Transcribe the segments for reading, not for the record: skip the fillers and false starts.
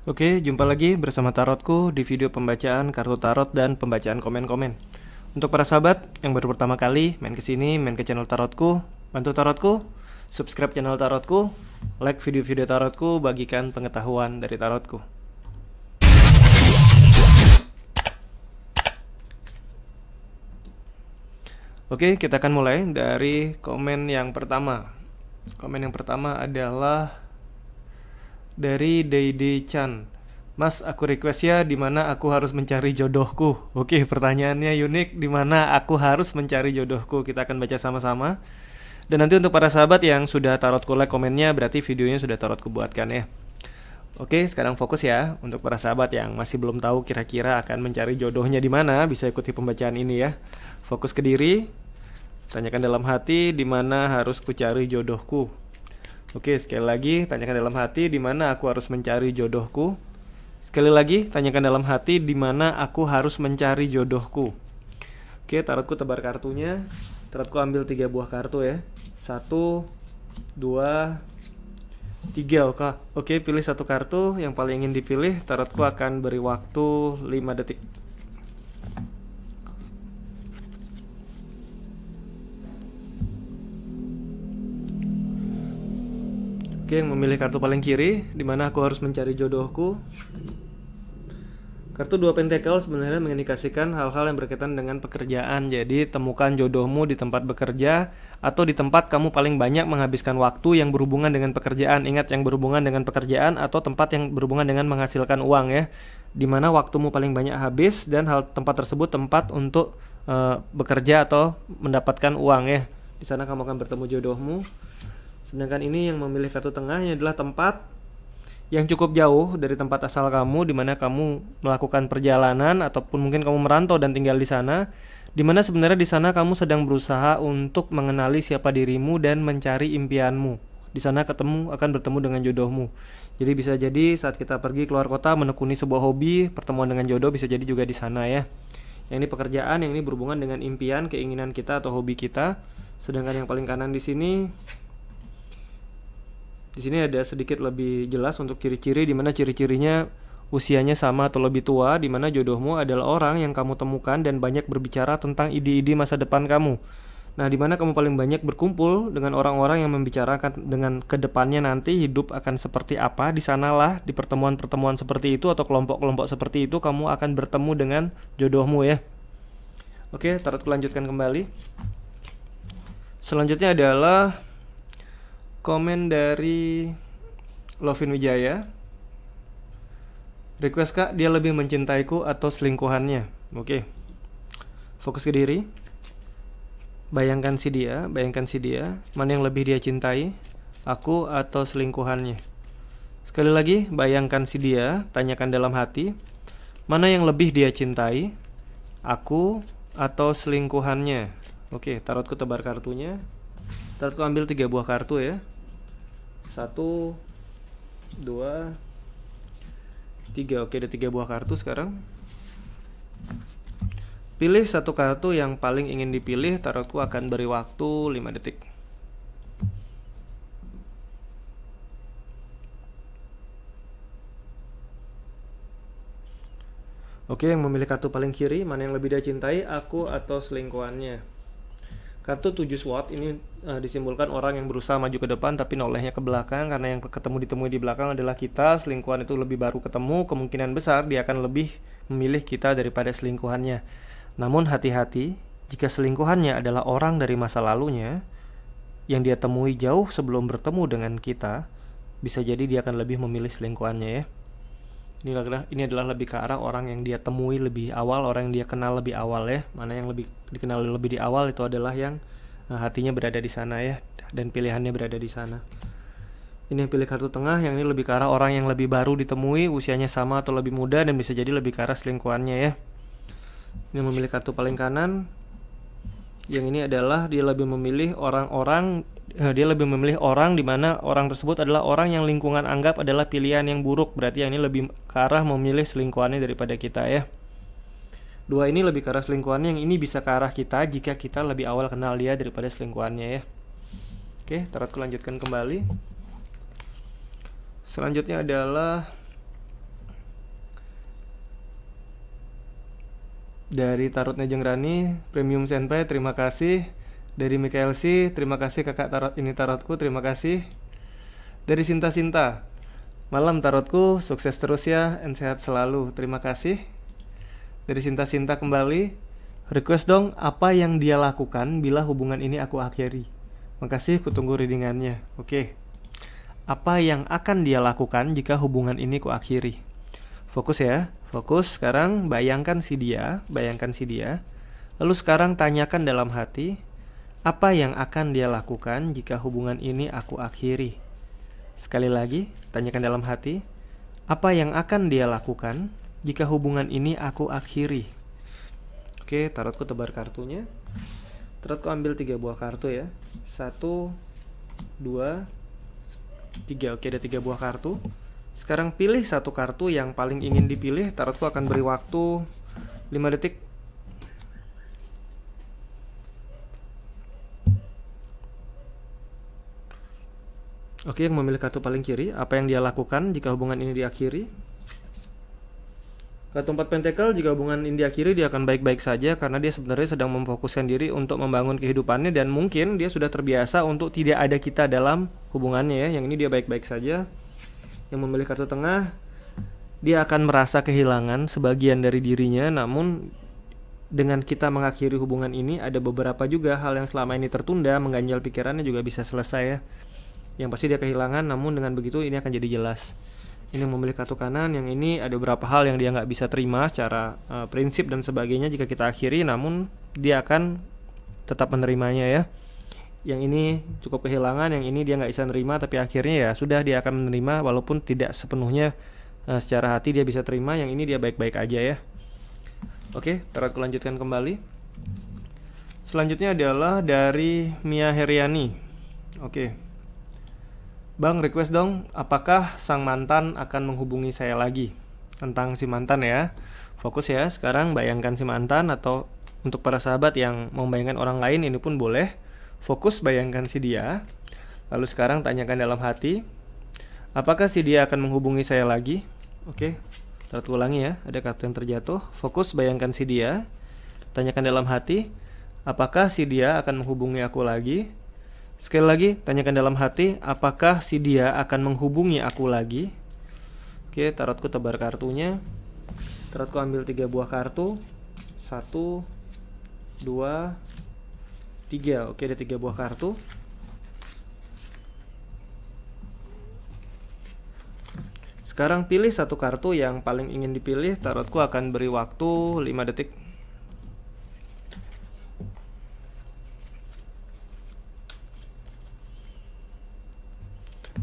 Oke, jumpa lagi bersama Tarotku di video pembacaan kartu tarot dan pembacaan komen-komen. Untuk para sahabat yang baru pertama kali main ke sini, main ke channel Tarotku, bantu Tarotku, subscribe channel Tarotku, like video-video Tarotku, bagikan pengetahuan dari Tarotku. Oke, kita akan mulai dari komen yang pertama. Komen yang pertama adalah dari Deide Chan. Mas, aku request ya, dimana aku harus mencari jodohku. Oke, pertanyaannya unik, dimana aku harus mencari jodohku. Kita akan baca sama-sama. Dan nanti untuk para sahabat yang sudah Tarotku like komennya, berarti videonya sudah Tarotku buatkan ya. Oke, sekarang fokus ya. Untuk para sahabat yang masih belum tahu kira-kira akan mencari jodohnya di mana, bisa ikuti pembacaan ini ya. Fokus ke diri. Tanyakan dalam hati, di mana harus kucari jodohku. Oke, sekali lagi, tanyakan dalam hati, di mana aku harus mencari jodohku. Sekali lagi, tanyakan dalam hati, di mana aku harus mencari jodohku. Oke, Tarotku tebar kartunya. Tarotku ambil 3 buah kartu ya. 1, 2, 3. Oke, pilih satu kartu yang paling ingin dipilih. Tarotku akan beri waktu 5 detik. Oke, yang memilih kartu paling kiri, dimana aku harus mencari jodohku. Kartu 2 pentakel sebenarnya mengindikasikan hal-hal yang berkaitan dengan pekerjaan. Jadi temukan jodohmu di tempat bekerja atau di tempat kamu paling banyak menghabiskan waktu yang berhubungan dengan pekerjaan. Ingat, yang berhubungan dengan pekerjaan atau tempat yang berhubungan dengan menghasilkan uang ya. Dimana waktumu paling banyak habis dan tempat tersebut tempat untuk bekerja atau mendapatkan uang ya. Di sana kamu akan bertemu jodohmu. Sedangkan ini yang memilih kartu tengahnya adalah tempat yang cukup jauh dari tempat asal kamu, di mana kamu melakukan perjalanan ataupun mungkin kamu merantau dan tinggal di sana, di mana sebenarnya di sana kamu sedang berusaha untuk mengenali siapa dirimu dan mencari impianmu. Di sana akan bertemu dengan jodohmu. Jadi bisa jadi saat kita pergi keluar kota menekuni sebuah hobi, pertemuan dengan jodoh bisa jadi juga di sana ya. Yang ini pekerjaan, yang ini berhubungan dengan impian, keinginan kita atau hobi kita. Sedangkan yang paling kanan di sini ada sedikit lebih jelas untuk ciri-ciri, di mana ciri-cirinya usianya sama atau lebih tua, di mana jodohmu adalah orang yang kamu temukan dan banyak berbicara tentang ide-ide masa depan kamu. Nah, di mana kamu paling banyak berkumpul dengan orang-orang yang membicarakan dengan kedepannya nanti hidup akan seperti apa. Di sanalah, di pertemuan-pertemuan seperti itu atau kelompok-kelompok seperti itu, kamu akan bertemu dengan jodohmu ya. Oke, Tarotku lanjutkan kembali. Selanjutnya adalah komen dari Lovin Wijaya. Request kak, dia lebih mencintaiku atau selingkuhannya? Oke. Fokus ke diri. Bayangkan si dia. Mana yang lebih dia cintai, aku atau selingkuhannya? Sekali lagi, bayangkan si dia. Tanyakan dalam hati, mana yang lebih dia cintai, aku atau selingkuhannya? Oke, Tarotku tebar kartunya. Tarotku ambil 3 buah kartu ya. 1, 2, 3. Oke, ada 3 buah kartu sekarang. Pilih satu kartu yang paling ingin dipilih. Tarotku akan beri waktu 5 detik. Oke, yang memilih kartu paling kiri, mana yang lebih dia cintai, aku atau selingkuhannya? Kartu 7 SWOT ini disimbolkan orang yang berusaha maju ke depan tapi nolehnya ke belakang, karena yang ditemui di belakang adalah kita. Selingkuhan itu lebih baru ketemu, kemungkinan besar dia akan lebih memilih kita daripada selingkuhannya. Namun hati-hati, jika selingkuhannya adalah orang dari masa lalunya yang dia temui jauh sebelum bertemu dengan kita, bisa jadi dia akan lebih memilih selingkuhannya ya. Ini adalah lebih ke arah orang yang dia temui lebih awal, orang yang dia kenal lebih awal ya. Mana yang lebih dikenal lebih di awal itu adalah yang hatinya berada di sana ya, dan pilihannya berada di sana. Ini yang pilih kartu tengah, yang ini lebih ke arah orang yang lebih baru ditemui, usianya sama atau lebih muda, dan bisa jadi lebih ke arah selingkuhannya ya. Ini memilih kartu paling kanan, yang ini adalah dia lebih memilih orang di mana orang tersebut adalah orang yang lingkungan anggap adalah pilihan yang buruk. Berarti yang ini lebih ke arah memilih selingkuhannya daripada kita ya. 2 ini lebih ke arah selingkuhannya, yang ini bisa ke arah kita jika kita lebih awal kenal dia daripada selingkuhannya ya. Oke, Tarotku lanjutkan kembali. Selanjutnya adalah Dari Tarot Nejeng Rani, Premium Senpai, terima kasih. Dari Mikael C, terima kasih kakak tarot ini tarotku, terima kasih. Dari Sinta Sinta, malam tarotku, sukses terus ya, and sehat selalu, terima kasih. Dari Sinta Sinta kembali, request dong apa yang dia lakukan bila hubungan ini aku akhiri. Makasih, kutunggu readingannya. Oke. Apa yang akan dia lakukan jika hubungan ini ku akhiri? Fokus ya, fokus. Sekarang bayangkan si dia. Lalu sekarang tanyakan dalam hati, apa yang akan dia lakukan jika hubungan ini aku akhiri? Sekali lagi, tanyakan dalam hati, apa yang akan dia lakukan jika hubungan ini aku akhiri? Oke, tarotku tebar kartunya. Tarotku ambil 3 buah kartu ya. 1, 2, 3. Oke, ada 3 buah kartu. Sekarang pilih satu kartu yang paling ingin dipilih. Tarotku akan beri waktu 5 detik. Oke, yang memilih kartu paling kiri, apa yang dia lakukan jika hubungan ini diakhiri? Kartu 4 pentakel, jika hubungan ini diakhiri dia akan baik-baik saja karena dia sebenarnya sedang memfokuskan diri untuk membangun kehidupannya dan mungkin dia sudah terbiasa untuk tidak ada kita dalam hubungannya ya. Yang ini dia baik-baik saja. Yang memilih kartu tengah, dia akan merasa kehilangan sebagian dari dirinya, namun dengan kita mengakhiri hubungan ini ada beberapa juga hal yang selama ini tertunda, mengganjal pikirannya juga bisa selesai ya. Yang pasti dia kehilangan, namun dengan begitu ini akan jadi jelas. Ini memilih kartu kanan, yang ini ada beberapa hal yang dia nggak bisa terima secara prinsip dan sebagainya jika kita akhiri, namun dia akan tetap menerimanya ya. Yang ini cukup kehilangan, yang ini dia nggak bisa nerima, tapi akhirnya ya sudah dia akan menerima walaupun tidak sepenuhnya secara hati dia bisa terima. Yang ini dia baik-baik aja ya. Oke, tarotku lanjutkan kembali. Selanjutnya adalah dari Mia Heriani. Oke. Bang, request dong, apakah sang mantan akan menghubungi saya lagi? Tentang si mantan ya. Fokus ya, sekarang bayangkan si mantan, atau untuk para sahabat yang membayangkan orang lain ini pun boleh. Fokus bayangkan si dia. Lalu sekarang tanyakan dalam hati, apakah si dia akan menghubungi saya lagi? Oke, tarot ulangi ya, ada kartu yang terjatuh. Fokus bayangkan si dia. Tanyakan dalam hati, apakah si dia akan menghubungi aku lagi? Sekali lagi, tanyakan dalam hati, apakah si dia akan menghubungi aku lagi? Oke, tarotku tebar kartunya. Tarotku ambil 3 buah kartu. 1, 2, 3. Oke, ada 3 buah kartu. Sekarang pilih satu kartu yang paling ingin dipilih. Tarotku akan beri waktu 5 detik.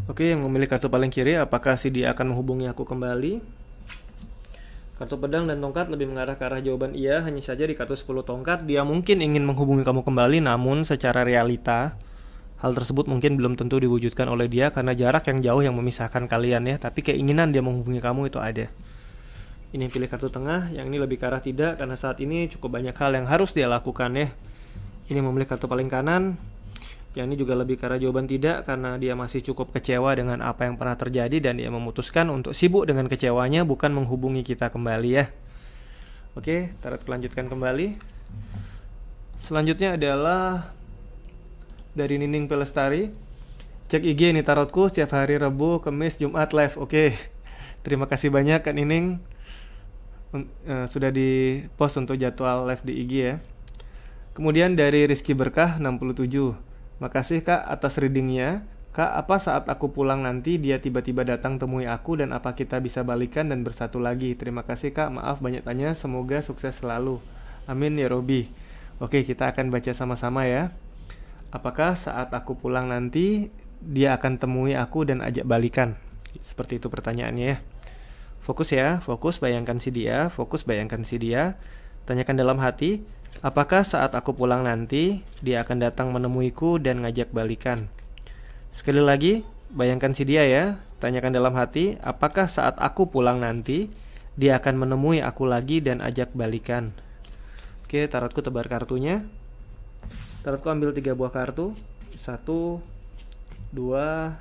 Oke, yang memilih kartu paling kiri, apakah si dia akan menghubungi aku kembali? Kartu pedang dan tongkat lebih mengarah ke arah jawaban iya. Hanya saja di kartu 10 tongkat, dia mungkin ingin menghubungi kamu kembali, namun secara realita hal tersebut mungkin belum tentu diwujudkan oleh dia karena jarak yang jauh yang memisahkan kalian ya. Tapi keinginan dia menghubungi kamu itu ada. Ini pilih kartu tengah, yang ini lebih ke arah tidak, karena saat ini cukup banyak hal yang harus dia lakukan ya. Ini memilih kartu paling kanan, yang ini juga lebih ke arah jawaban tidak, karena dia masih cukup kecewa dengan apa yang pernah terjadi dan dia memutuskan untuk sibuk dengan kecewanya, bukan menghubungi kita kembali ya. Oke, tarot lanjutkan kembali. Selanjutnya adalah dari Nining Pelestari. Cek IG ini tarotku setiap hari Rabu, Kamis, Jumat live. Oke, terima kasih banyak Kak Nining. Sudah di post untuk jadwal live di IG ya. Kemudian dari Rizky Berkah 67. Makasih Kak atas readingnya. Kak, apa saat aku pulang nanti dia tiba-tiba datang temui aku dan apa kita bisa balikan dan bersatu lagi? Terima kasih Kak, maaf banyak tanya, semoga sukses selalu. Amin ya Robi. Oke, kita akan baca sama-sama ya. Apakah saat aku pulang nanti dia akan temui aku dan ajak balikan? Seperti itu pertanyaannya ya. Fokus ya, fokus bayangkan si dia, fokus bayangkan si dia. Tanyakan dalam hati, apakah saat aku pulang nanti dia akan datang menemuiku dan ngajak balikan? Sekali lagi, bayangkan si dia ya. Tanyakan dalam hati, apakah saat aku pulang nanti dia akan menemui aku lagi dan ajak balikan? Oke, tarotku tebar kartunya. Tarotku ambil 3 buah kartu. 1, 2,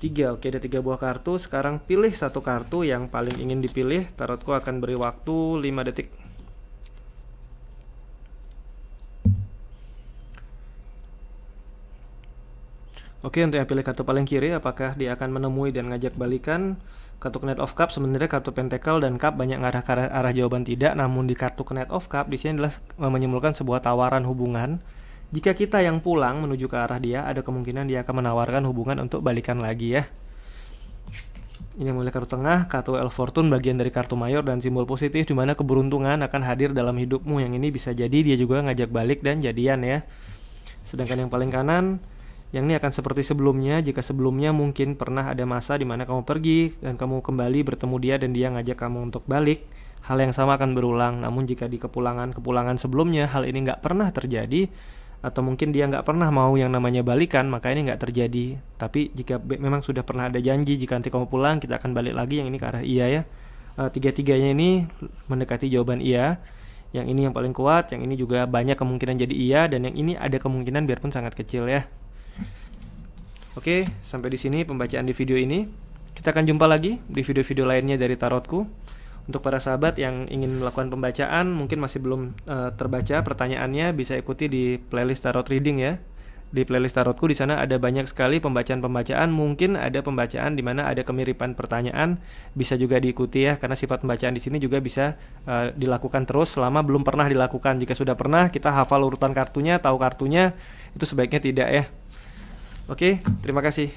3. Oke, ada 3 buah kartu. Sekarang pilih satu kartu yang paling ingin dipilih. Tarotku akan beri waktu 5 detik. Oke, untuk yang pilih kartu paling kiri, apakah dia akan menemui dan ngajak balikan? Kartu Knight of Cup sebenarnya kartu Pentacle dan Cup banyak ngarah ke arah jawaban tidak, namun di kartu Knight of Cup di sini adalah menyimpulkan sebuah tawaran hubungan. Jika kita yang pulang menuju ke arah dia, ada kemungkinan dia akan menawarkan hubungan untuk balikan lagi ya. Ini mulai kartu tengah, kartu El Fortune bagian dari kartu mayor dan simbol positif di mana keberuntungan akan hadir dalam hidupmu. Yang ini bisa jadi dia juga ngajak balik dan jadian ya. Sedangkan yang paling kanan, yang ini akan seperti sebelumnya. Jika sebelumnya mungkin pernah ada masa di mana kamu pergi dan kamu kembali bertemu dia dan dia ngajak kamu untuk balik, hal yang sama akan berulang. Namun jika di kepulangan sebelumnya hal ini nggak pernah terjadi, atau mungkin dia nggak pernah mau yang namanya balikan, maka ini nggak terjadi. Tapi jika memang sudah pernah ada janji, jika nanti kamu pulang kita akan balik lagi, yang ini ke arah iya ya. Tiga-tiganya ini mendekati jawaban iya. Yang ini yang paling kuat, yang ini juga banyak kemungkinan jadi iya, dan yang ini ada kemungkinan biarpun sangat kecil ya. Oke, sampai di sini pembacaan di video ini. Kita akan jumpa lagi di video-video lainnya dari tarotku. Untuk para sahabat yang ingin melakukan pembacaan, mungkin masih belum terbaca pertanyaannya, bisa ikuti di playlist tarot reading ya. Di playlist tarotku di sana ada banyak sekali pembacaan-pembacaan. Mungkin ada pembacaan di mana ada kemiripan pertanyaan, bisa juga diikuti ya, karena sifat pembacaan di sini juga bisa dilakukan terus selama belum pernah dilakukan. Jika sudah pernah, kita hafal urutan kartunya, tahu kartunya, itu sebaiknya tidak ya. Oke, terima kasih.